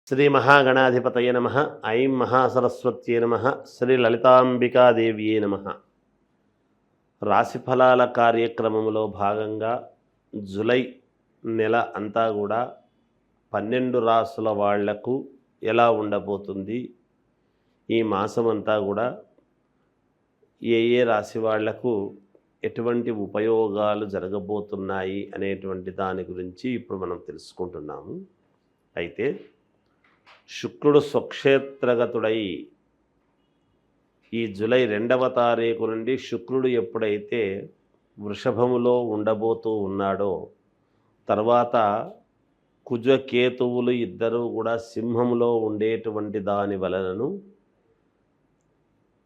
శ్రీ మహాగణాధిపతయ నమ. ఐం మహాసరస్వత్యే నమ. శ్రీ లలితాంబికాదేవియే నమ. రాశిఫలాల కార్యక్రమంలో భాగంగా జూలై నెల అంతా కూడా 12 రాసుల వాళ్లకు ఎలా ఉండబోతుంది, ఈ మాసం అంతా కూడా ఏ ఏ రాశి వాళ్లకు ఎటువంటి ఉపయోగాలు జరగబోతున్నాయి అనేటువంటి దాని గురించి ఇప్పుడు మనం తెలుసుకుంటున్నాము. అయితే శుక్రుడు స్వక్షేత్రగతుడై ఈ జూలై 2వ తారీఖు నుండి శుక్రుడు ఎప్పుడైతే వృషభములో ఉండబోతూ ఉన్నాడో, తర్వాత కుజకేతువులు ఇద్దరూ కూడా సింహములో ఉండేటువంటి దాని వలనను,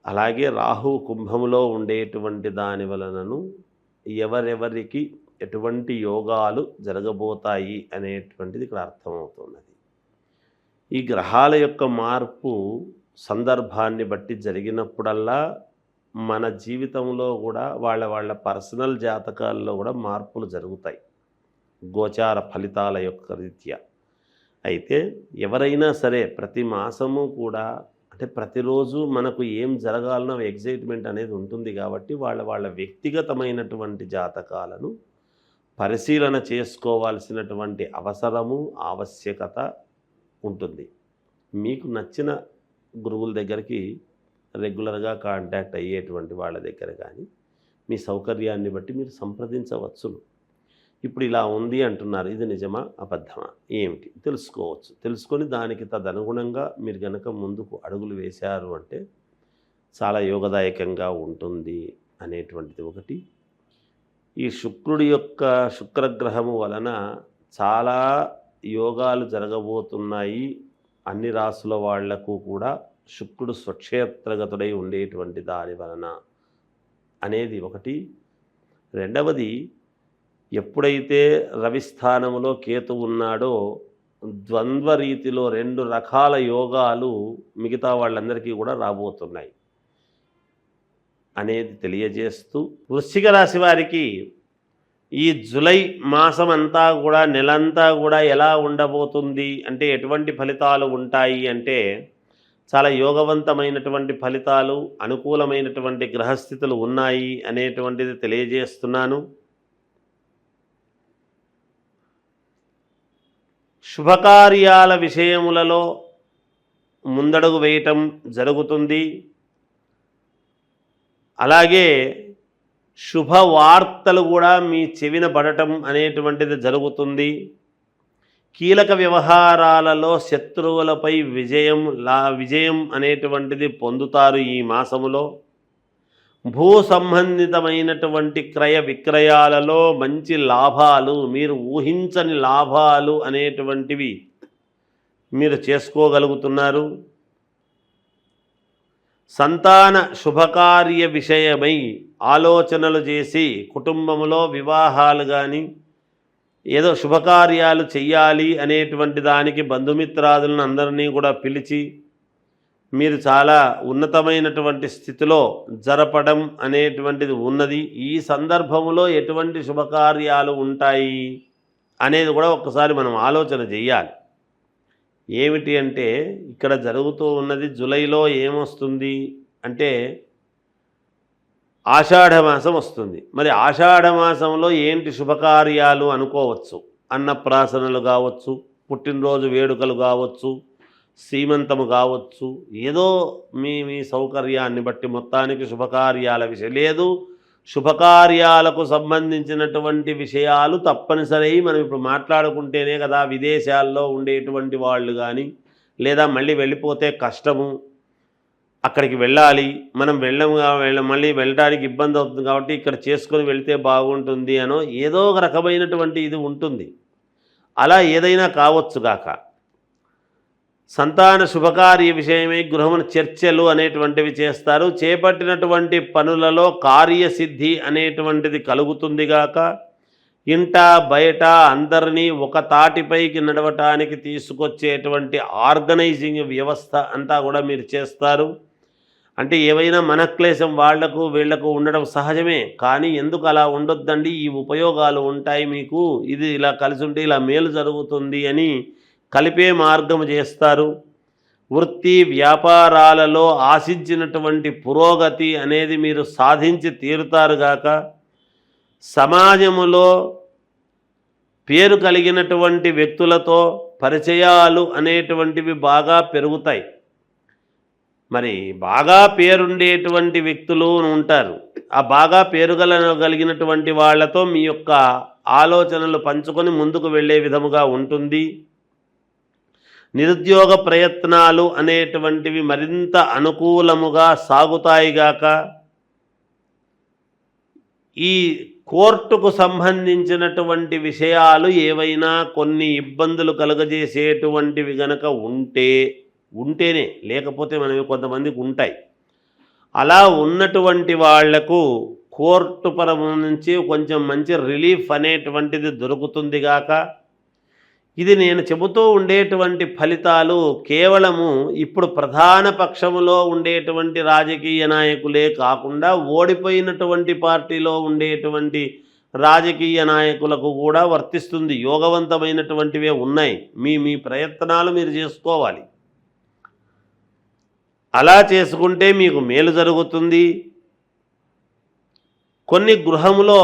అలాగే రాహు కుంభములో ఉండేటువంటి దాని వలనను ఎవరెవరికి ఎటువంటి యోగాలు జరగబోతాయి అనేటువంటిది ఇక్కడ అర్థమవుతున్నది. ఈ గ్రహాల యొక్క మార్పు సందర్భాన్ని బట్టి జరిగినప్పుడల్లా మన జీవితంలో కూడా వాళ్ళ పర్సనల్ జాతకాల్లో కూడా మార్పులు జరుగుతాయి, గోచార ఫలితాల యొక్క రీత్యా. అయితే ఎవరైనా సరే ప్రతి మాసము కూడా, అంటే ప్రతిరోజు మనకు ఏం జరగాలనో ఎగ్జైట్మెంట్ అనేది ఉంటుంది కాబట్టి వాళ్ళ వ్యక్తిగతమైనటువంటి జాతకాలను పరిశీలన చేసుకోవాల్సినటువంటి అవసరము, ఆవశ్యకత ఉంటుంది. మీకు నచ్చిన గురువుల దగ్గరికి రెగ్యులర్గా కాంటాక్ట్ అయ్యేటువంటి వాళ్ళ దగ్గర కానీ మీ సౌకర్యాన్ని బట్టి మీరు సంప్రదించవచ్చును. ఇప్పుడు ఇలా ఉంది అంటున్నారు, ఇది నిజమా అబద్ధమా ఏమిటి తెలుసుకోవచ్చు. తెలుసుకొని దానికి తదనుగుణంగా మీరు కనుక ముందుకు అడుగులు వేశారు అంటే చాలా యోగదాయకంగా ఉంటుంది అనేటువంటిది ఒకటి. ఈ శుక్రుడి యొక్క శుక్రగ్రహము వలన చాలా యోగాలు జరగబోతున్నాయి అన్ని రాసుల వాళ్లకు కూడా, శుక్రుడు స్వక్షేత్రగతుడై ఉండేటువంటి దాని వలన అనేది ఒకటి. రెండవది, ఎప్పుడైతే రవి స్థానములో కేతు ఉన్నాడో ద్వంద్వ రీతిలో 2 రకాల యోగాలు మిగతా వాళ్ళందరికీ కూడా రాబోతున్నాయి అనేది తెలియజేస్తూ, వృశ్చిక రాశి వారికి ఈ జూలై మాసం అంతా కూడా, నెలంతా కూడా ఎలా ఉండబోతుంది అంటే ఎటువంటి ఫలితాలు ఉంటాయి అంటే చాలా యోగవంతమైనటువంటి ఫలితాలు, అనుకూలమైనటువంటి గ్రహస్థితులు ఉన్నాయి అనేటువంటిది తెలియజేస్తున్నాను. శుభకార్యాల విషయములలో ముందడుగు వేయటం జరుగుతుంది. అలాగే శుభవార్తలు కూడా మీ చెవిన పడటం అనేటువంటిది జరుగుతుంది. కీలక వ్యవహారాలలో శత్రువులపై విజయం అనేటువంటిది పొందుతారు ఈ మాసములో. భూ సంబంధితమైనటువంటి క్రయ విక్రయాలలో మంచి లాభాలు, మీరు ఊహించని లాభాలు అనేటువంటివి మీరు చేసుకోగలుగుతున్నారు. సంతాన శుభకార్య విషయమై ఆలోచనలు చేసి కుటుంబంలో వివాహాలు కానీ ఏదో శుభకార్యాలు చెయ్యాలి అనేటువంటి దానికి బంధుమిత్రాదులను అందరినీ కూడా పిలిచి మీరు చాలా ఉన్నతమైనటువంటి స్థితిలో జరపడం అనేటువంటిది ఉన్నది. ఈ సందర్భంలో ఎటువంటి శుభకార్యాలు ఉంటాయి అనేది కూడా ఒక్కసారి మనం ఆలోచన చెయ్యాలి. ఏమిటి అంటే ఇక్కడ జరుగుతూ ఉన్నది జూలైలో ఏమొస్తుంది అంటే ఆషాఢమాసం వస్తుంది. మరి ఆషాఢమాసంలో ఏంటి శుభకార్యాలు అనుకోవచ్చు? అన్నప్రాసనలు కావచ్చు, పుట్టినరోజు వేడుకలు కావచ్చు, సీమంతము కావచ్చు, ఏదో మీ సౌకర్యాన్ని బట్టి మొత్తానికి శుభకార్యాల విషయం లేదు. శుభకార్యాలకు సంబంధించినటువంటి విషయాలు తప్పనిసరి మనం ఇప్పుడు మాట్లాడుకుంటేనే కదా విదేశాల్లో ఉండేటువంటి వాళ్ళు కానీ, లేదా మళ్ళీ వెళ్ళిపోతే కష్టము, అక్కడికి వెళ్ళాలి, మనం మళ్ళీ వెళ్ళడానికి ఇబ్బంది అవుతుంది కాబట్టి ఇక్కడ చేసుకొని వెళితే బాగుంటుంది అనో ఏదో ఒక రకమైనటువంటి ఇది ఉంటుంది. అలా ఏదైనా కావచ్చుగాక. సంతాన శుభకార్య విషయమై గృహమున చర్చలు అనేటువంటివి చేస్తారు. చేపట్టినటువంటి పనులలో కార్యసిద్ధి అనేటువంటిది కలుగుతుంది గాక. ఇంట బయట అందరినీ ఒక తాటిపైకి నడవటానికి తీసుకొచ్చేటువంటి ఆర్గనైజింగ్ వ్యవస్థ అంతా కూడా మీరు చేస్తారు. అంటే ఏవైనా మనక్లేశం వాళ్లకు వీళ్లకు ఉండడం సహజమే, కానీ ఎందుకు అలా ఉండొద్దండి, ఈ ఉపయోగాలు ఉంటాయి మీకు, ఇది ఇలా కలిసి ఉంటే ఇలా మేలు జరుగుతుంది అని కలిపే మార్గము చేస్తారు. వృత్తి వ్యాపారాలలో ఆశించినటువంటి పురోగతి అనేది మీరు సాధించి తీరుతారుగాక. సమాజములో పేరు కలిగినటువంటి వ్యక్తులతో పరిచయాలు అనేటువంటివి బాగా పెరుగుతాయి. మరి బాగా పేరుండేటువంటి వ్యక్తులు ఉంటారు. ఆ బాగా పేరుగలిగినటువంటి వాళ్ళతో మీ యొక్క ఆలోచనలు పంచుకొని ముందుకు వెళ్ళే విధముగా ఉంటుంది. నిరుద్యోగ ప్రయత్నాలు అనేటువంటివి మరింత అనుకూలముగా సాగుతాయిగాక. ఈ కోర్టుకు సంబంధించినటువంటి విషయాలు ఏవైనా కొన్ని ఇబ్బందులు కలుగజేసేటువంటివి గనక ఉంటేనే, లేకపోతే మనవి కొంతమందికి ఉంటాయి. అలా ఉన్నటువంటి వాళ్లకు కోర్టు పరము నుంచి కొంచెం మంచి రిలీఫ్ అనేటువంటిది దొరుకుతుంది గాక. ఇది నేను చెబుతూ ఉండేటువంటి ఫలితాలు కేవలము ఇప్పుడు ప్రధాన పక్షములో ఉండేటువంటి రాజకీయ నాయకులే కాకుండా ఓడిపోయినటువంటి పార్టీలో ఉండేటువంటి రాజకీయ నాయకులకు కూడా వర్తిస్తుంది. యోగవంతమైనటువంటివే ఉన్నాయి. మీ ప్రయత్నాలు మీరు చేసుకోవాలి. అలా చేసుకుంటే మీకు మేలు జరుగుతుంది. కొన్ని గృహములో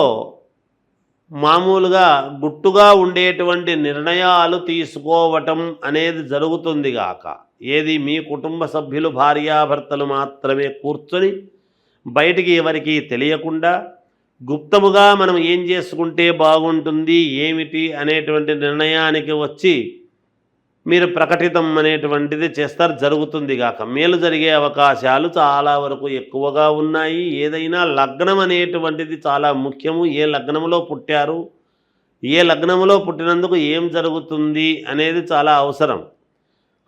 మామూలుగా గుట్టుగా ఉండేటువంటి నిర్ణయాలు తీసుకోవటం అనేది జరుగుతుంది గాక. ఏది మీ కుటుంబ సభ్యులు భార్యాభర్తలు మాత్రమే కూర్చొని బయటికి ఎవరికి తెలియకుండా గుప్తముగా మనం ఏం చేసుకుంటే బాగుంటుంది ఏమిటి అనేటువంటి నిర్ణయానికి వచ్చి మీరు ప్రకటితం అనేటువంటిది చేస్తారు. జరుగుతుంది గాక. మేలు జరిగే అవకాశాలు చాలా వరకు ఎక్కువగా ఉన్నాయి. ఏదైనా లగ్నం అనేటువంటిది చాలా ముఖ్యము. ఏ లగ్నంలో పుట్టారు, ఏ లగ్నంలో పుట్టినందుకు ఏం జరుగుతుంది అనేది చాలా అవసరం.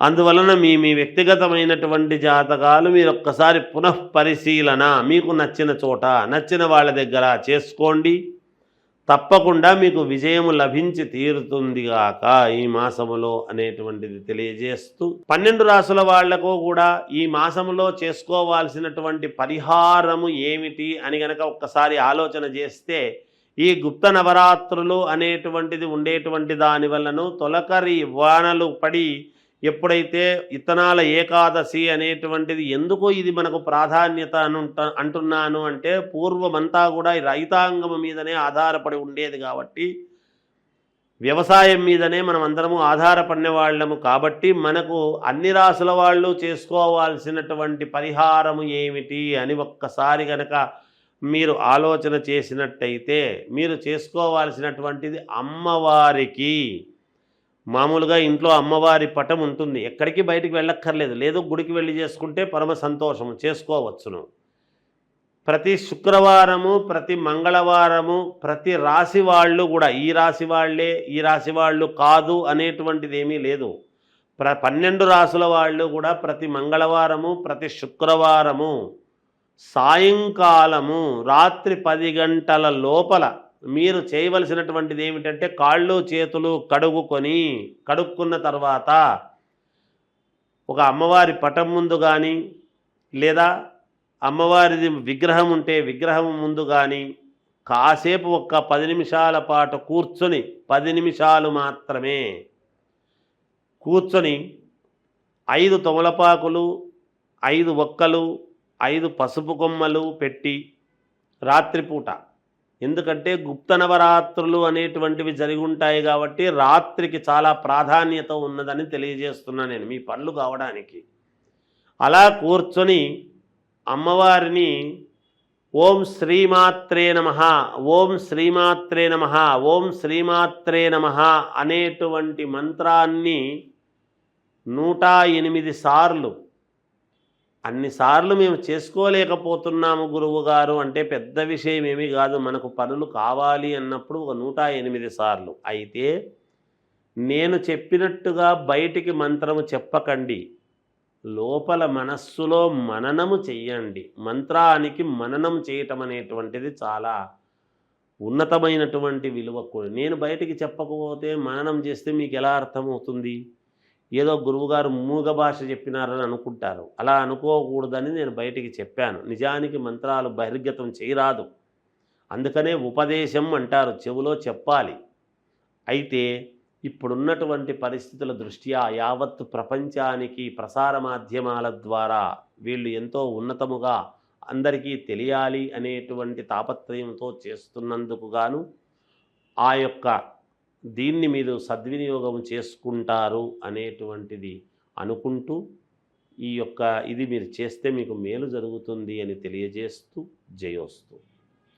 అందువలన మీ వ్యక్తిగతమైనటువంటి జాతకాలు మీరు ఒక్కసారి పునఃపరిశీలన మీకు నచ్చిన చోట నచ్చిన వాళ్ళ దగ్గర చేసుకోండి. తప్పకుండా మీకు విజయము లభించి తీరుతుందిగాక ఈ మాసములో అనేటువంటిది తెలియజేస్తూ 12 రాసుల వాళ్లకు కూడా ఈ మాసములో చేసుకోవాల్సినటువంటి పరిహారము ఏమిటి అని గనక ఒక్కసారి ఆలోచన చేస్తే, ఈ గుప్త నవరాత్రులు అనేటువంటిది ఉండేటువంటి దాని వల్లను తొలకరి వానలు పడి ఎప్పుడైతే ఇత్తనాల ఏకాదశి అనేటువంటిది, ఎందుకు ఇది మనకు ప్రాధాన్యత అంటున్నాను అంటే పూర్వమంతా కూడా రైతాంగం మీదనే ఆధారపడి ఉండేది కాబట్టి, వ్యవసాయం మీదనే మనం అందరము ఆధారపడిన వాళ్ళము కాబట్టి మనకు అన్ని రాసుల వాళ్ళు చేసుకోవాల్సినటువంటి పరిహారము ఏమిటి అని ఒక్కసారి గనక మీరు ఆలోచన చేసినట్టయితే, మీరు చేసుకోవాల్సినటువంటిది అమ్మవారికి మామూలుగా ఇంట్లో అమ్మవారి పటం ఉంటుంది. ఎక్కడికి బయటికి వెళ్ళక్కర్లేదు. లేదు గుడికి వెళ్ళి చేసుకుంటే పరమ సంతోషము, చేసుకోవచ్చును. ప్రతి శుక్రవారము, ప్రతి మంగళవారము, ప్రతి రాశి వాళ్ళు కూడా ఈ రాశి వాళ్ళే ఈ రాశి వాళ్ళు కాదు అనేటువంటిది ఏమీ లేదు. 12 రాసుల వాళ్ళు కూడా ప్రతి మంగళవారము, ప్రతి శుక్రవారము సాయంకాలము రాత్రి 10 గంటల లోపల మీరు చేయవలసినటువంటిది ఏమిటంటే, కాళ్ళు చేతులు కడుక్కున్న తర్వాత ఒక అమ్మవారి పటం ముందు కానీ, లేదా అమ్మవారిది విగ్రహం ఉంటే విగ్రహం ముందు కానీ కాసేపు ఒక్క 10 నిమిషాల పాటు కూర్చొని, 10 నిమిషాలు మాత్రమే కూర్చొని 5 తమలపాకులు, 5 ఒక్కలు, 5 పసుపు కొమ్మలు పెట్టి రాత్రిపూట, ఎందుకంటే గుప్త నవరాత్రులు అనేటువంటివి జరిగి ఉంటాయి కాబట్టి రాత్రికి చాలా ప్రాధాన్యత ఉన్నదని తెలియజేస్తున్నాను నేను మీ పనులు కావడానికి. అలా కూర్చొని అమ్మవారిని ఓం శ్రీమాత్రే నమః, ఓం శ్రీమాత్రే నమః, ఓం శ్రీమాత్రే నమః అనేటువంటి మంత్రాన్ని 108 సార్లు, అన్నిసార్లు మేము చేసుకోలేకపోతున్నాము గురువుగారు అంటే పెద్ద విషయం ఏమీ కాదు. మనకు పనులు కావాలి అన్నప్పుడు ఒక 108 సార్లు. అయితే నేను చెప్పినట్టుగా బయటికి మంత్రము చెప్పకండి, లోపల మనస్సులో మననము చెయ్యండి. మంత్రానికి మననం చేయటం అనేటువంటిది చాలా ఉన్నతమైనటువంటి విలువ. నేను బయటికి చెప్పకపోతే మననం చేస్తే మీకు ఎలా అర్థమవుతుంది? ఏదో గురువుగారు మూగ భాష చెప్పినారని అనుకుంటారు. అలా అనుకోకూడదని నేను బయటికి చెప్పాను. నిజానికి మంత్రాలు బహిర్గతం చేయరాదు, అందుకనే ఉపదేశం అంటారు, చెవులో చెప్పాలి. అయితే ఇప్పుడున్నటువంటి పరిస్థితుల దృష్ట్యా యావత్ ప్రపంచానికి ప్రసార మాధ్యమాల ద్వారా వీళ్ళు ఎంతో ఉన్నతముగా అందరికీ తెలియాలి అనేటువంటి తాపత్రయంతో చేస్తున్నందుకు గాను ఆ యొక్క దీన్ని మీరు సద్వినియోగం చేసుకుంటారు అనేటువంటిది అనుకుంటూ ఈ యొక్క ఇది మీరు చేస్తే మీకు మేలు జరుగుతుంది అని తెలియజేస్తూ జయోస్తు.